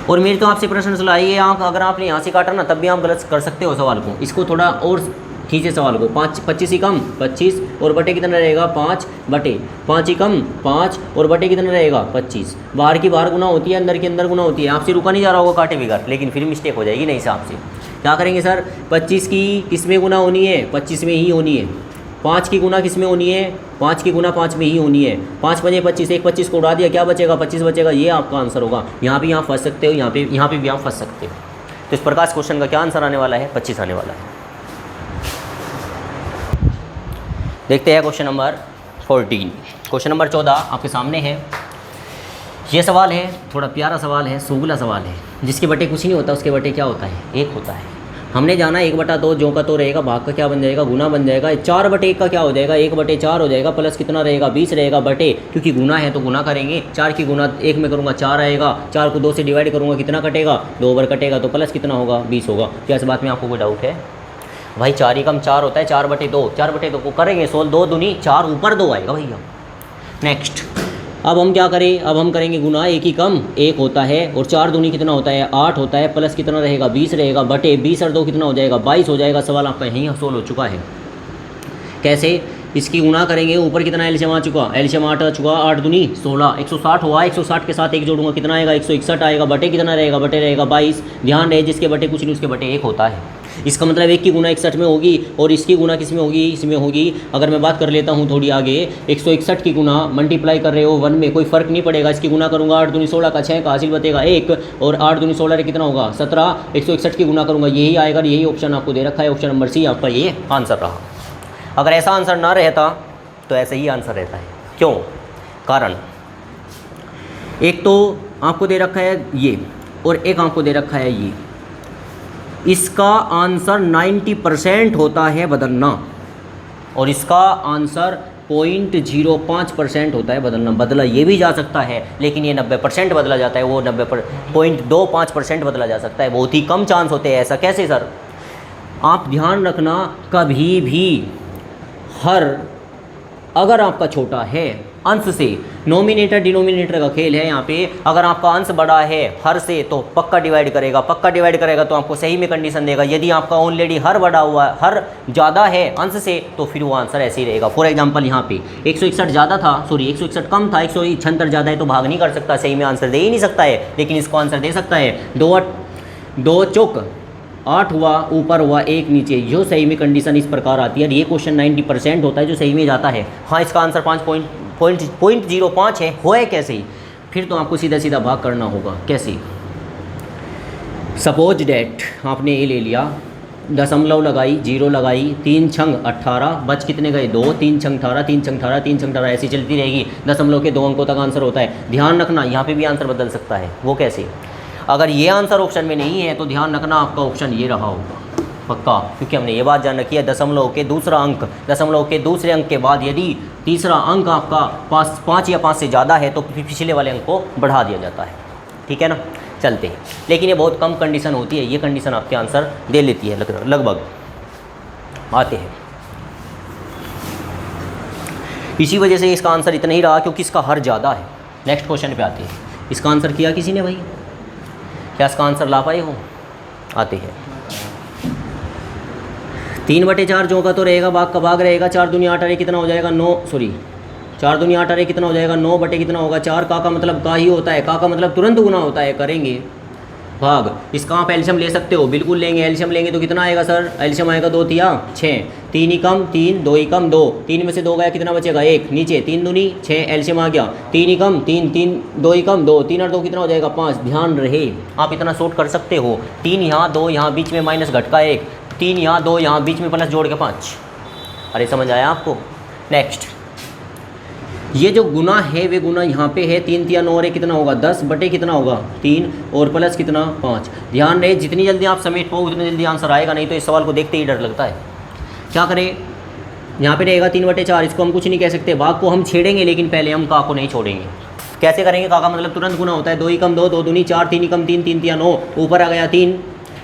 Speaker 1: और मेरी तो आपसे प्रश्न सलाह ये है, अगर आपने यहाँ से काटा ना तब भी आप गलत कर सकते हो सवाल को। इसको थोड़ा और खींचे सवाल को। 25 ही कम 25 और बटे कितना रहेगा 5/5 ही कम 5 और बटे कितना रहेगा 25। बाहर की बाहर गुना होती है, अंदर की अंदर गुना होती है। आपसे रुका नहीं जा रहा होगा काटे बिगाड़, लेकिन फिर मिस्टेक हो जाएगी नहीं हिसाब से। क्या करेंगे सर 25 की किस में गुना होनी है 25 में ही होनी है। 5 की गुना किस में होनी है 5 की गुना 5 में ही होनी है। 5 पंजे 25, एक 25 को उड़ा दिया क्या बचेगा 25 बचेगा। ये आपका आंसर होगा। यहाँ भी आप फंस सकते हो, यहाँ पे भी आप फंस सकते हो। तो इस प्रकार इस क्वेश्चन का क्या आंसर आने वाला है 25 आने वाला है। देखते हैं क्वेश्चन नंबर 14। क्वेश्चन नंबर 14 आपके सामने है। ये सवाल है थोड़ा प्यारा सवाल है, सुगला सवाल है। जिसके बटे कुछ नहीं होता उसके बटे क्या होता है 1 होता है। हमने जाना 1/2 जो का तो रहेगा, भाग का क्या बन जाएगा गुना बन जाएगा। 4/1 का क्या हो जाएगा 1/4 हो जाएगा, प्लस कितना रहेगा 20 रहेगा बटे, क्योंकि गुना है तो गुना करेंगे। 4 की गुना 1 में करूँगा 4 आएगा, 4 को 2 से डिवाइड करूँगा कितना कटेगा 2 बार कटेगा, तो प्लस कितना होगा 20 होगा। क्या इस बात में आपको कोई डाउट है। भाई 4 एकम 4 होता है, 4/2, 4/2 को करेंगे सोल्व, 2 दूनी 4, ऊपर 2 आएगा भैया। नेक्स्ट अब हम क्या करें, अब हम करेंगे गुना, 1 एकम 1 होता है और 4 दूनी कितना होता है 8 होता है, प्लस कितना रहेगा 20 रहेगा, बटे 20 और 2 कितना हो जाएगा 22 हो जाएगा। सवाल आपका यहीं सोल्व हो चुका है। कैसे, इसकी गुना करेंगे, ऊपर कितना एलसीएम आ चुका, एलसीएम 8 आ चुका, 8 दूनी 16, 160 हुआ, 160 के साथ 1 जोड़ूंगा कितना आएगा 161 आएगा, बटे कितना रहेगा, बटे रहेगा 22। ध्यान रहे जिसके बटे कुछ नहीं उसके बटे 1 होता है। इसका मतलब 1 की गुना 61 में होगी और इसकी गुना किस में होगी, इसमें होगी। अगर मैं बात कर लेता हूँ थोड़ी आगे, 161 की गुना मल्टीप्लाई कर रहे हो 1 में, कोई फ़र्क नहीं पड़ेगा। इसकी गुना करूँगा 8 दूनी 16 का 6 का हासिल बतेगा 1 और 8 दूनी 16 कितना होगा 17, 161 की गुना करूँगा यही आएगा। यही ऑप्शन आपको दे रखा है, ऑप्शन नंबर सी आपका ये आंसर रहा। अगर ऐसा आंसर ना रहता तो ऐसे ही आंसर रहता है। क्यों, कारण एक तो आपको दे रखा है ये और एक आपको दे रखा है ये, इसका आंसर 90% होता है बदलना और इसका आंसर 0.05% होता है बदलना। बदला ये भी जा सकता है लेकिन ये 90% बदला जाता है, वो 0.25% बदला जा सकता है। बहुत ही कम चांस होते हैं। ऐसा कैसे सर? आप ध्यान रखना, कभी भी अगर आपका छोटा है अंश से, नोमिनेटर डिनोमिनेटर का खेल है यहाँ पे। अगर आपका अंश बड़ा है हर से तो पक्का डिवाइड करेगा, पक्का डिवाइड करेगा तो आपको सही में कंडीशन देगा। यदि आपका ऑलरेडी हर बड़ा हुआ है, हर ज़्यादा है अंश से, तो फिर वो आंसर ऐसे ही रहेगा। फॉर एग्जांपल यहाँ पे 161 ज़्यादा था, सॉरी 161 कम था, 176 ज़्यादा है तो भाग नहीं कर सकता, सही में आंसर दे ही नहीं सकता है। लेकिन इसको आंसर दे सकता है। 2 चौक 8 हुआ, ऊपर हुआ 1 नीचे, जो सही में कंडीशन इस प्रकार आती है। ये क्वेश्चन 90% होता है जो सही में जाता है। हाँ, इसका आंसर 5.05 है। होए कैसे ही? फिर तो आपको सीधा सीधा भाग करना होगा। कैसे? सपोज डेट आपने ये ले लिया, दशमलव लगाई, 0 लगाई, 3 छंग 18, बच कितने गए 2, 3 छंग 18, 3 छंग 18, 3 छंग 18, ऐसी चलती रहेगी। दशमलव के 2 अंकों तक आंसर होता है। ध्यान रखना यहाँ पे भी आंसर बदल सकता है। वो कैसे? अगर ये आंसर ऑप्शन में नहीं है तो ध्यान रखना आपका ऑप्शन ये रहा होगा पक्का, क्योंकि हमने ये बात जान रखी है दशमलव के दूसरा अंक, दशमलव के दूसरे अंक के बाद यदि तीसरा अंक आपका 5 या 5 से ज़्यादा है तो पिछले वाले अंक को बढ़ा दिया जाता है। ठीक है ना? चलते हैं। लेकिन ये बहुत कम कंडीशन होती है, ये कंडीशन आपके आंसर दे लेती है लगभग। आते हैं, इसी वजह से इसका आंसर इतना ही रहा क्योंकि इसका हर ज़्यादा है। नेक्स्ट क्वेश्चन पे आते हैं। इसका आंसर किया किसी ने भाई? क्या इसका आंसर ला पाए हो? आते हैं। 3/4 जो का तो रहेगा, भाग का भाग रहेगा। 4 दूनी 8 अरे कितना हो जाएगा 9, सॉरी 4 दूनी 8 अरे कितना हो जाएगा 9 बटे कितना होगा 4। का मतलब का ही होता है, का मतलब तुरंत गुना होता है। करेंगे भाग, इसका आप एल्शियम ले सकते हो, बिल्कुल लेंगे। एल्शियम लेंगे तो कितना आएगा सर? एल्शियम आएगा 2 तिया 6, 3 ही कम 3, 2 ही कम 2, 3 में से 2 गया कितना बचेगा 1, नीचे 3 दूनी 6, एल्शियम आ गया। 3 ही कम 3, 3 2 ही कम 2, 3 और 2 कितना हो जाएगा 5। ध्यान रहे आप इतना शॉर्ट कर सकते हो। 3 यहाँ 2 यहाँ, बीच में माइनस घटका 1, 3 यहाँ 2 यहाँ, बीच में प्लस जोड़ के 5। अरे समझ आया आपको? नेक्स्ट, ये जो गुना है वे गुना यहाँ पे है। 3 तिया 9 कितना होगा 10 बटे कितना होगा 3 और प्लस कितना 5। ध्यान रहे जितनी जल्दी आप समेट पाओ उतनी जल्दी आंसर आएगा, नहीं तो इस सवाल को देखते ही डर लगता है। क्या करें? यहाँ पे रहेगा 3/4, इसको हम कुछ नहीं कह सकते, भाग को हम छेड़ेंगे लेकिन पहले हम का को नहीं छोड़ेंगे। कैसे करेंगे? का मतलब तुरंत गुना होता है। 2 ही कम 2, 2 दूनी 4, 3 ही कम 3, 3 तिया 9, ऊपर आ गया 3,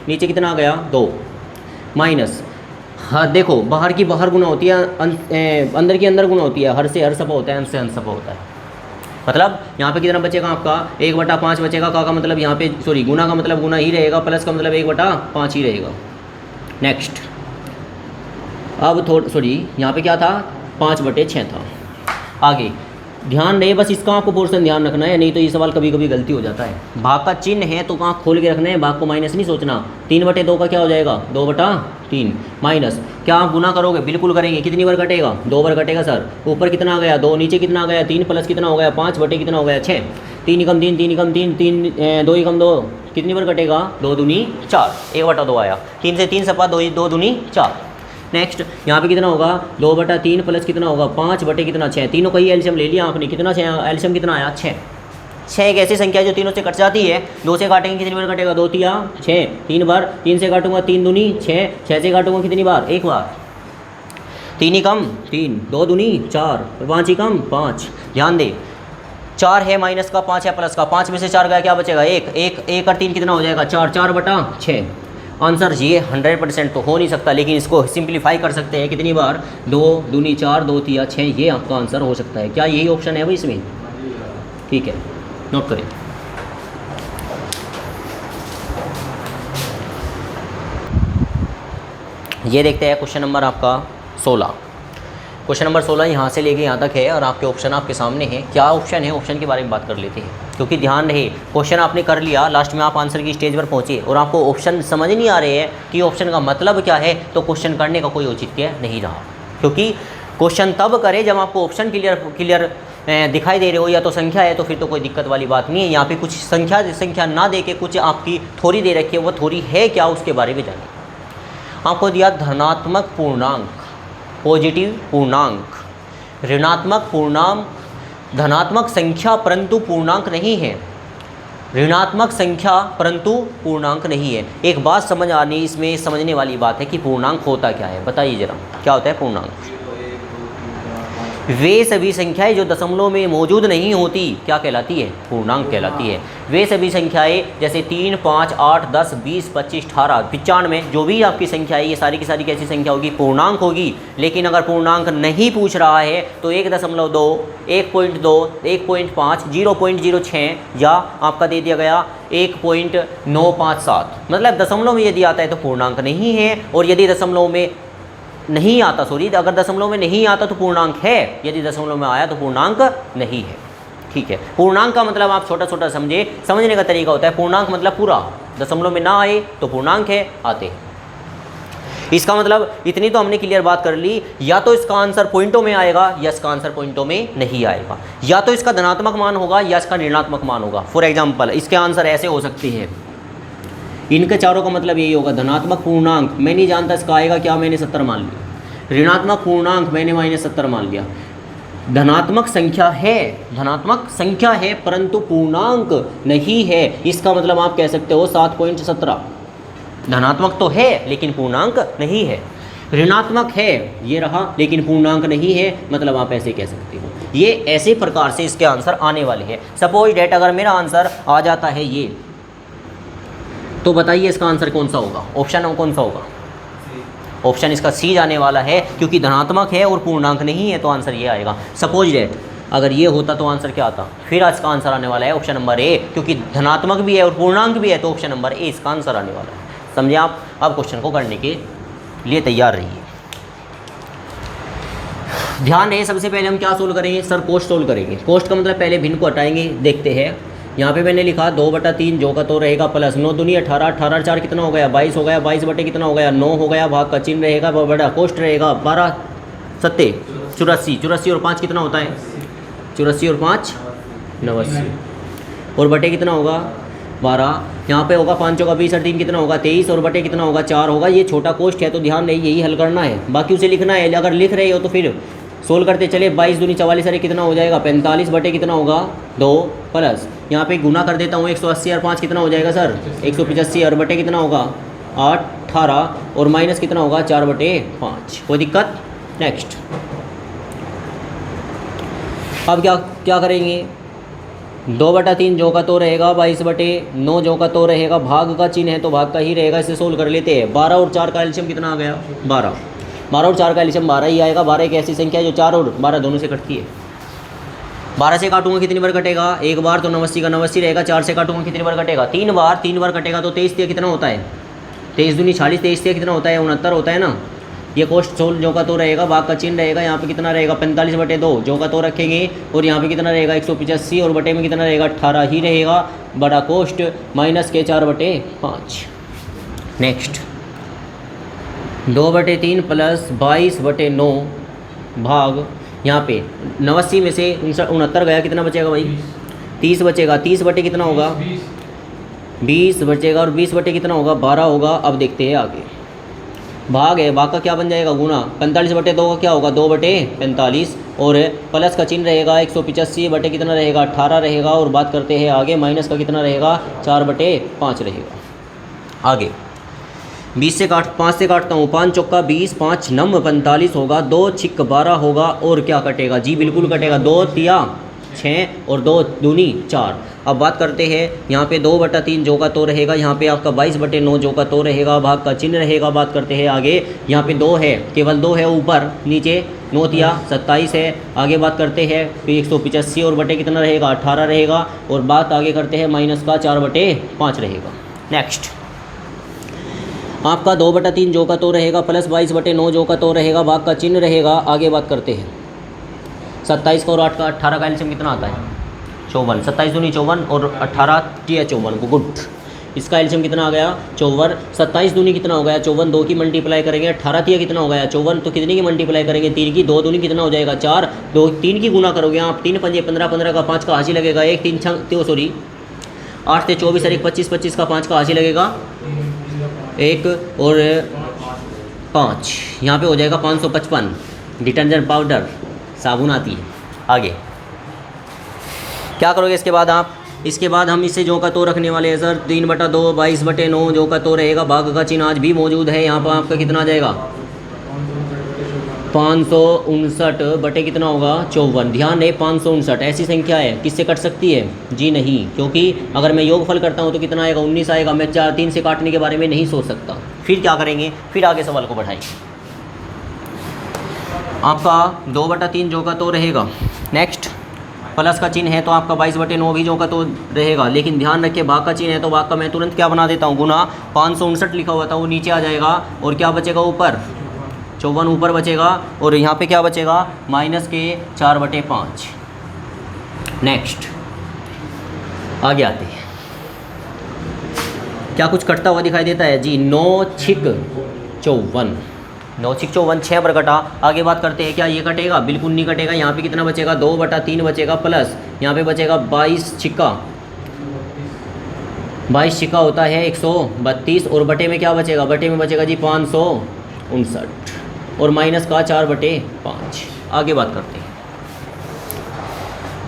Speaker 1: नीचे कितना आ गया 2, माइनस। हाँ देखो, बाहर की बाहर गुना होती है, अंदर की अंदर गुना होती है। हर से हर सफा होता है, अंश से अंश सफा होता है। मतलब यहाँ पे कितना बचेगा आपका 1/5 बचेगा। का मतलब यहाँ पे सॉरी गुना का मतलब गुना ही रहेगा, प्लस का मतलब 1/5 ही रहेगा। नेक्स्ट, अब सॉरी यहाँ पे क्या था 5/6 था। आगे ध्यान रहे, बस इसका आपको पोर्शन ध्यान रखना है, नहीं तो ये सवाल कभी कभी गलती हो जाता है। भाग का चिन्ह है तो कहाँ खोल के रखना है, भाग को माइनस नहीं सोचना। 3/2 का क्या हो जाएगा 2/3 माइनस। क्या आप गुना करोगे? बिल्कुल करेंगे। कितनी बार कटेगा? 2 बार कटेगा सर। ऊपर कितना आ गया 2, नीचे कितना आ गया 3, प्लस कितना हो गया 5 बटे कितना हो गया 6। 3 ही कम 3, 3 ही कम 3, 2 ही कम 2, कितनी बार कटेगा 2 दूनी 4, 1/2 आया। 3 से 3 सपा 2 दूनी 4। नेक्स्ट, यहाँ पे कितना होगा 2/3 प्लस कितना होगा 5 बटे कितना 6। तीनों का ही एल्शियम ले लिया आपने, कितना एल्शियम कितना आया 6। 6 एक ऐसी संख्या जो तीनों से कट जाती है। 2 से काटेंगे कितनी बार कटेगा 2 तिया 6, 3 बार। 3 से काटूंगा 3 दूनी 6, 6 से काटूंगा कितनी बार 1 बार। 3 ही कम 3, 2 दूनी 4, 5 ही कम 5। ध्यान दे 4 है माइनस का, 5 है प्लस का। 5 में से 4 गया क्या बचेगा 1, 1 और 3 कितना हो जाएगा 4, 4/6। आंसर ये 100% तो हो नहीं सकता, लेकिन इसको सिंप्लीफाई कर सकते हैं कितनी बार, 2 दूनी 4, 2 तिया 6, ये आपका आंसर हो सकता है। क्या यही ऑप्शन है भाई इसमें? ठीक है, नोट करें। ये देखते हैं क्वेश्चन नंबर आपका 16। क्वेश्चन नंबर 16 यहाँ से लेके यहाँ तक है और आपके ऑप्शन आपके सामने हैं। क्या ऑप्शन है, ऑप्शन के बारे में बात कर लेते हैं, क्योंकि ध्यान रहे क्वेश्चन आपने कर लिया, लास्ट में आप आंसर की स्टेज पर पहुँचे और आपको ऑप्शन समझ नहीं आ रहे हैं कि ऑप्शन का मतलब क्या है, तो क्वेश्चन करने का कोई औचित्य नहीं रहा। क्योंकि क्वेश्चन तब करें जब आपको ऑप्शन क्लियर दिखाई दे रहे हो, या तो संख्या है तो फिर तो कोई दिक्कत वाली बात नहीं है। यहाँ पे कुछ संख्या ना दे के कुछ आपकी थोड़ी दे रखी है, वो थोड़ी है क्या उसके बारे में जानिए। आपको दिया धनात्मक पूर्णांक, पॉजिटिव पूर्णांक, ऋणात्मक पूर्णांक, धनात्मक संख्या परंतु पूर्णांक नहीं है, ऋणात्मक संख्या परंतु पूर्णांक नहीं है। एक बात समझ आनी, इसमें समझने वाली बात है कि पूर्णांक होता क्या है, बताइए जरा क्या होता है पूर्णांक। वे सभी संख्याएं जो दशमलव में मौजूद नहीं होती क्या कहलाती है, पूर्णांक कहलाती है। वे सभी संख्याएं जैसे 3, 5, 8, 10, 20, 25, 18, 95, जो भी आपकी संख्या है, ये सारी की सारी कैसी संख्या होगी, पूर्णांक होगी। लेकिन अगर पूर्णांक नहीं पूछ रहा है तो 1.2, 1.2, 1.5, 0.06 या आपका दे दिया गया 1.957, मतलब दशमलव में यदि आता है तो पूर्णांक नहीं है, और यदि दशमलव में नहीं आता, अगर दशमलव में नहीं आता तो पूर्णांक है, यदि दशमलव में आया तो पूर्णांक नहीं है। ठीक है, पूर्णांक का मतलब आप छोटा छोटा समझने का तरीका होता है। पूर्णांक मतलब पूरा, दशमलव में ना आए तो पूर्णांक है, आते हैं। इसका मतलब इतनी तो हमने क्लियर बात कर ली, या तो इसका आंसर पॉइंटों में आएगा या इसका आंसर पॉइंटों में नहीं आएगा, या तो इसका धनात्मक मान होगा या इसका ऋणात्मक मान होगा। फॉर एग्जाम्पल इसके आंसर ऐसे हो सकते हैं, इनके चारों का मतलब यही होगा, धनात्मक पूर्णांक मैं नहीं जानता इसका आएगा क्या, मैंने 70 मान लिया। ऋणात्मक पूर्णांक मैंने -70 मान लिया। धनात्मक संख्या है परंतु पूर्णांक नहीं है, इसका मतलब आप कह सकते हो 7.17। धनात्मक तो है लेकिन पूर्णांक नहीं है। ऋणात्मक है, ये रहा, लेकिन पूर्णांक नहीं है, मतलब आप ऐसे कह सकते हो। ये ऐसे प्रकार से इसके आंसर आने वाले हैं। सपोज डेट अगर मेरा आंसर आ जाता है ये, तो बताइए इसका आंसर कौन सा होगा, ऑप्शन कौन सा होगा? ऑप्शन इसका सी जाने वाला है, क्योंकि धनात्मक है और पूर्णांक नहीं है, तो आंसर ये आएगा। सपोज डेट अगर ये होता तो आंसर क्या आता, फिर इसका आंसर आने वाला है ऑप्शन नंबर ए, क्योंकि धनात्मक भी है और पूर्णांक भी है, तो ऑप्शन नंबर ए इसका आंसर आने वाला है। समझे आप? अब क्वेश्चन को करने के लिए तैयार रहिए। ध्यान रहे, सबसे पहले हम क्या सोल्व करेंगे सर, कोष्ट सोल्व करेंगे। कोष्ट का मतलब पहले भिन्न को हटाएंगे, देखते हैं। यहाँ पे मैंने लिखा 2/3 जो का तो रहेगा प्लस 9 दूनी 18, 18 4 कितना हो गया 22 हो गया, 22 बटे कितना हो गया 9 हो गया, भाग का चिन्ह रहेगा, बड़ा कोष्ट रहेगा 12 सत्ते 84, 84 और 5 कितना होता है 84 और 5 89, और बटे कितना होगा 12, यहाँ पे होगा 5 का 20 और 3 कितना होगा 23, और बटे कितना होगा 4 होगा। ये छोटा कोष्ट है तो ध्यान नहीं, यही हल करना है, बाकी उसे लिखना है। अगर लिख रहे हो तो फिर सोल्व करते चले। 22 दूनी 44 अरे कितना हो जाएगा 45 बटे कितना होगा 2, प्लस यहाँ पे गुना कर देता हूँ 180 और 5 कितना हो जाएगा सर 185, और बटे कितना होगा 8 18, और माइनस कितना होगा 4/5। कोई दिक्कत? नेक्स्ट। अब क्या करेंगे, 2/3 जो का तो रहेगा 22/9 जो का तो रहेगा, भाग का चिन्ह है तो भाग का ही रहेगा, इसे सोल्व कर लेते हैं। 12 और 4 का एलसीएम कितना आ गया 12, 12 और 4 का एलसीएम 12 ही आएगा। 12 एक ऐसी संख्या है जो 4 और 12 दोनों से कटती है। 12 से काटूंगा कितनी बार कटेगा, एक बार तो 89 का 89 रहेगा। 4 से काटूंगा कितनी बार कटेगा 3 बार, 3 बार कटेगा तो 23 कितना होता है 23 दूनी 40, 23 कितना होता है 69 होता है ना। ये कोष्ट सोल्व जो का तो रहेगा, भाग का चिन्ह रहेगा, यहाँ पे कितना रहेगा 45/2 जो का तो रखेंगे, और यहाँ पे कितना रहेगा 185, और बटे में कितना रहेगा 18 ही रहेगा। बड़ा कोष्ट माइनस के 4/5। नेक्स्ट 2/3 प्लस 22/9 भाग, यहाँ पे 89 में से 69 गया, कितना बचेगा भाई 30 बचेगा। 30 बटे कितना होगा 20 बचेगा, और 20 बटे कितना होगा 12 होगा। अब देखते हैं आगे, भाग है, भाग का क्या बन जाएगा गुना, 45/2 का क्या होगा 2/45, और प्लस का चिन्ह रहेगा 185 बटे कितना रहेगा 18 रहेगा, और बात करते हैं आगे माइनस का कितना रहेगा 4/5 रहेगा। आगे 5 से काटता हूँ, 5 चौका 20, 5 नम 45 होगा, 2 छिक 12 होगा, और क्या कटेगा जी बिल्कुल कटेगा 2 तिया 6 और 2 दूनी 4। अब बात करते हैं यहाँ पे 2/3 जो का तो रहेगा, यहाँ पे आपका 22/9 जो का तो रहेगा, भाग का चिन्ह रहेगा। बात करते हैं आगे, यहाँ पे 2 है, केवल 2 है ऊपर, नीचे 9 तिया 27 है। आगे बात करते हैं तो 185 और बटे कितना रहेगा 18 रहेगा। और बात आगे करते हैं माइनस का 4/5 रहेगा। नेक्स्ट आपका 2/3 जो का तो रहेगा, प्लस 22/9 जो का तो रहेगा, भाग का चिन्ह रहेगा। आगे बात करते हैं 27 का और 8 का 18 का एलसीएम कितना आता है 54। 27 दूनी 54 और 18 तिया 54 गुड। इसका एलसीएम कितना आ गया 54। 27 दूनी कितना हो गया 54, 2 की मल्टीप्लाई करेंगे, 18 तिया कितना हो गया 54, तो कितने की मल्टीप्लाई करेंगे 3 की, 2 दूनी कितना हो जाएगा 4, 2 3 की गुना करोगे आप 3 पंजे 15, 15 का 5 का हासी लगेगा 1, 3 छंग सॉरी 8 से 24 और 1 25, 25 का 5 का हासी लगेगा 1 और 5, यहाँ पे हो जाएगा 555। डिटर्जेंट पाउडर साबुन आती है। आगे क्या करोगे इसके बाद आप, इसके बाद हम इसे जो का तो रखने वाले हैं सर 3/2 22/9 जो का तो रहेगा, भाग का चिन्ह आज भी मौजूद है। यहाँ पर आपका कितना आ जाएगा 559 बटे कितना होगा 54। ध्यान रहे 559 ऐसी संख्या है किससे कट सकती है जी नहीं, क्योंकि अगर मैं योगफल करता हूँ तो कितना आएगा 19 आएगा। मैं 4 3 से काटने के बारे में नहीं सोच सकता। फिर क्या करेंगे, फिर आगे सवाल को बढ़ाएंगे। आपका 2/3 जो का तो रहेगा। नेक्स्ट प्लस का चिन्ह है तो आपका 22/9 भी जो का तो रहेगा, लेकिन ध्यान रखिए भाग का चिन्ह है तो भाग का मैं तुरंत क्या बना देता हूँ गुना। 559 लिखा हुआ था वो नीचे आ जाएगा और क्या बचेगा ऊपर 54 ऊपर बचेगा और यहाँ पे क्या बचेगा माइनस के 4/5। नेक्स्ट आगे आते हैं, क्या कुछ कटता हुआ दिखाई देता है जी 9 6 54, 9 6 54 6 पर कटा। आगे बात करते हैं क्या ये कटेगा, बिल्कुल नहीं कटेगा। यहाँ पे कितना बचेगा 2/3 बचेगा, प्लस यहाँ पे बचेगा 22 छिक्का 22 छिक्का होता है 132 और बटे में क्या बचेगा, बटे में बचेगा जी 559 और माइनस का 4/5। आगे बात करते हैं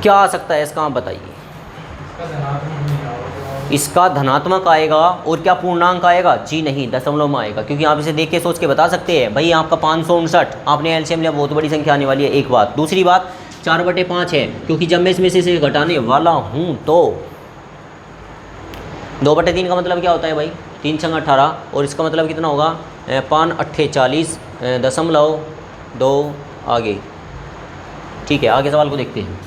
Speaker 1: क्या आ सकता है इसका, आप बताइए। इसका धनात्मक आएगा और क्या पूर्णांक आएगा जी नहीं, दशमलव में आएगा, क्योंकि आप इसे देख के सोच के बता सकते हैं भाई आपका 559 आपने एलसीएम लिया बहुत बड़ी संख्या आने वाली है। एक बात, दूसरी बात 4/5 है, क्योंकि जब मैं इसमें से इसे घटाने वाला हूँ तो 2/3 का मतलब क्या होता है भाई 3 छंग 18 और इसका मतलब कितना होगा 5 8 40 दशमलव 2 आगे। ठीक है आगे सवाल को देखते हैं।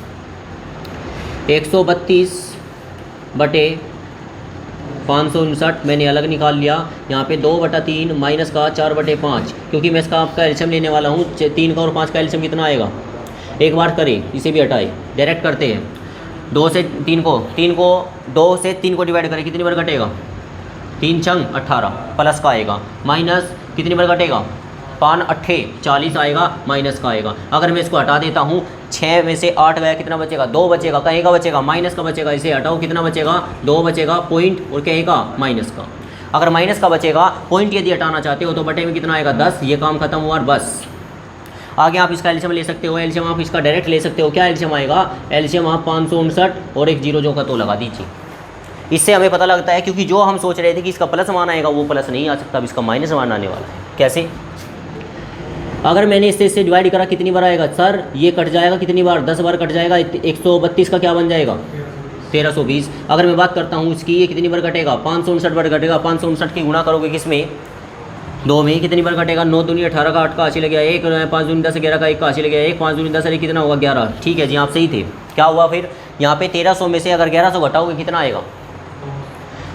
Speaker 1: 132/559 मैंने अलग निकाल लिया। यहाँ पे 2/3 माइनस का 4/5, क्योंकि मैं इसका आपका एलसीएम लेने वाला हूँ 3 का और 5 का एलसीएम कितना आएगा। एक बार करें इसे भी हटाए, डायरेक्ट करते हैं 2 से 3 को 2 से 3 को डिवाइड करें कितनी बार कटेगा 3 छंग 18 प्लस का आएगा, माइनस कितनी बार कटेगा 5 8 40 आएगा, माइनस का आएगा। अगर मैं इसको हटा देता हूँ 6 में से 8 गया कितना बचेगा 2 बचेगा, कहीं का बचेगा माइनस का बचेगा। इसे हटाओ कितना बचेगा 2 बचेगा पॉइंट और कहीं का माइनस का। अगर माइनस का बचेगा पॉइंट यदि हटाना चाहते हो तो बटे में कितना आएगा 10। ये काम खत्म हुआ और बस। आगे आप इसका एलसीएम ले सकते हो, एलसीएम आप इसका डायरेक्ट ले सकते हो। क्या एलसीएम आएगा, एलसीएम आप 559 और एक जीरो जो का तो लगा दीजिए। इससे हमें पता लगता है, क्योंकि जो हम सोच रहे थे कि इसका प्लस मान आएगा वो प्लस नहीं आ सकता, अब इसका माइनस मान आने वाला है। कैसे, अगर मैंने इससे डिवाइड करा कितनी बार आएगा सर, ये कट जाएगा कितनी बार 10 बार कट जाएगा। 132 का क्या बन जाएगा 1320। अगर मैं बात करता हूँ इसकी ये कितनी बार कटेगा 559 बार कटेगा। 559 की गुणा करोगे किसमें 2 में, कितनी बार कटेगा 9 दूनी 18 का 8 का 80 लग गया 1, 5 दूनी 10 11 का 1 का 80 लग गया 1, 5 दूनी 10 अरे कितना होगा 11। ठीक है जी आप सही थे। क्या हुआ फिर यहाँ पे 1300 में से अगर 1100 घटाओगे कितना आएगा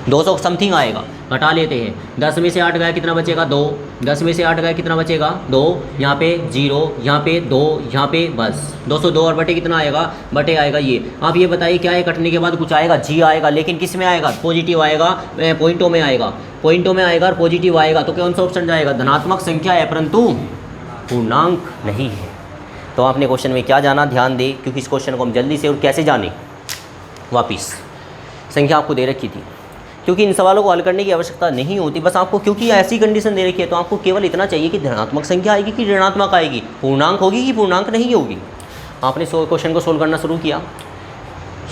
Speaker 1: 200 समथिंग आएगा। घटा लेते हैं 10 में से 8 गया कितना बचेगा 2, 10 में से 8 गया कितना बचेगा 2, यहाँ पे 0 यहाँ पे 2 यहाँ पे बस 202 और बटे कितना आएगा, बटे आएगा ये। आप ये बताइए क्या है कटने के बाद कुछ आएगा जी आएगा, लेकिन किस में आएगा पॉजिटिव आएगा, पॉइंटों में आएगा, पॉइंटों में आएगा और पॉजिटिव आएगा। तो कौन सा ऑप्शन जाएगा, धनात्मक संख्या है परंतु पूर्णांक नहीं है। तो आपने क्वेश्चन में क्या जाना ध्यान दे, क्योंकि इस क्वेश्चन को हम जल्दी से और कैसे जाने। वापिस संख्या आपको दे रखी थी, क्योंकि इन सवालों को हल करने की आवश्यकता नहीं होती, बस आपको क्योंकि ऐसी कंडीशन दे रखी है तो आपको केवल इतना चाहिए कि धनात्मक संख्या आएगी कि ऋणात्मक आएगी, पूर्णांक होगी कि पूर्णांक नहीं होगी। आपने क्वेश्चन को सोल्व करना शुरू किया,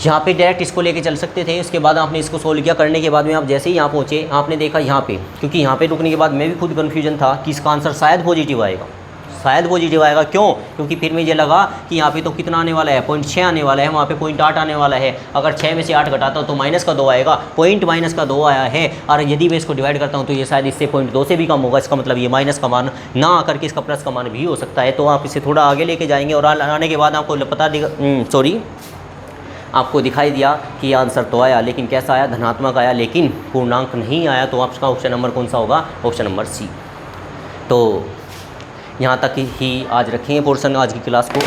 Speaker 1: यहाँ पे डायरेक्ट इसको लेके चल सकते थे, उसके बाद आपने इसको सोल्व किया। करने के बाद में आप जैसे ही यहाँ पहुँचे आपने देखा यहाँ पे, क्योंकि यहाँ पे रुकने के बाद मैं भी खुद कन्फ्यूजन था कि इसका आंसर शायद पॉजिटिव आएगा, शायद पॉजिटिव आएगा। क्यों? क्योंकि फिर मुझे लगा कि यहाँ पे तो कितना आने वाला है, 0.6 आने वाला है, वहाँ पे 0.8 आने वाला है। अगर 6 में से 8 घटाता हूँ तो माइनस का 2 आएगा, पॉइंट माइनस का 2 आया है। और यदि मैं इसको डिवाइड करता हूँ तो ये शायद इससे 0.2 से भी कम होगा। इसका मतलब ये माइनस का मान ना आकर के इसका प्लस का मान भी हो सकता है। तो आप इसे थोड़ा आगे लेके जाएंगे और आने के बाद आपको पता देगा, आपको दिखाई दिया कि ये आंसर तो आया, लेकिन कैसा आया? धनात्मक आया, लेकिन पूर्णांक नहीं आया। तो आपका ऑप्शन नंबर कौन सा होगा? Option number C. तो यहाँ तक ही आज रखेंगे पोर्शन आज की क्लास को।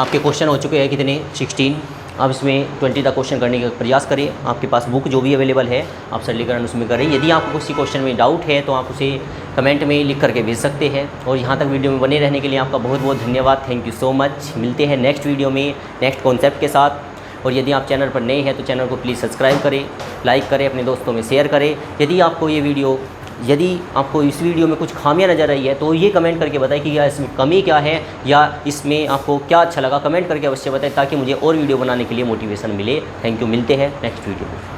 Speaker 1: आपके क्वेश्चन हो चुके हैं कितने? 16। अब इसमें 20 तक क्वेश्चन करने का प्रयास करें। आपके पास बुक जो भी अवेलेबल है आप सरलीकरण उसमें करें। यदि आपको किसी क्वेश्चन में डाउट है तो आप उसे कमेंट में लिख करके भेज सकते हैं। और यहाँ तक वीडियो में बने रहने के लिए आपका बहुत बहुत धन्यवाद। Thank you so much. मिलते हैं नेक्स्ट वीडियो में नेक्स्ट कॉन्सेप्ट के साथ। और यदि आप चैनल पर नए हैं तो चैनल को प्लीज़ सब्सक्राइब करें, लाइक करें, अपने दोस्तों में शेयर करें। यदि आपको इस वीडियो में कुछ खामियां नज़र आई है तो ये कमेंट करके बताएं कि या इसमें कमी क्या है या इसमें आपको क्या अच्छा लगा। कमेंट करके अवश्य बताएं ताकि मुझे और वीडियो बनाने के लिए मोटिवेशन मिले। Thank you. मिलते हैं नेक्स्ट वीडियो में।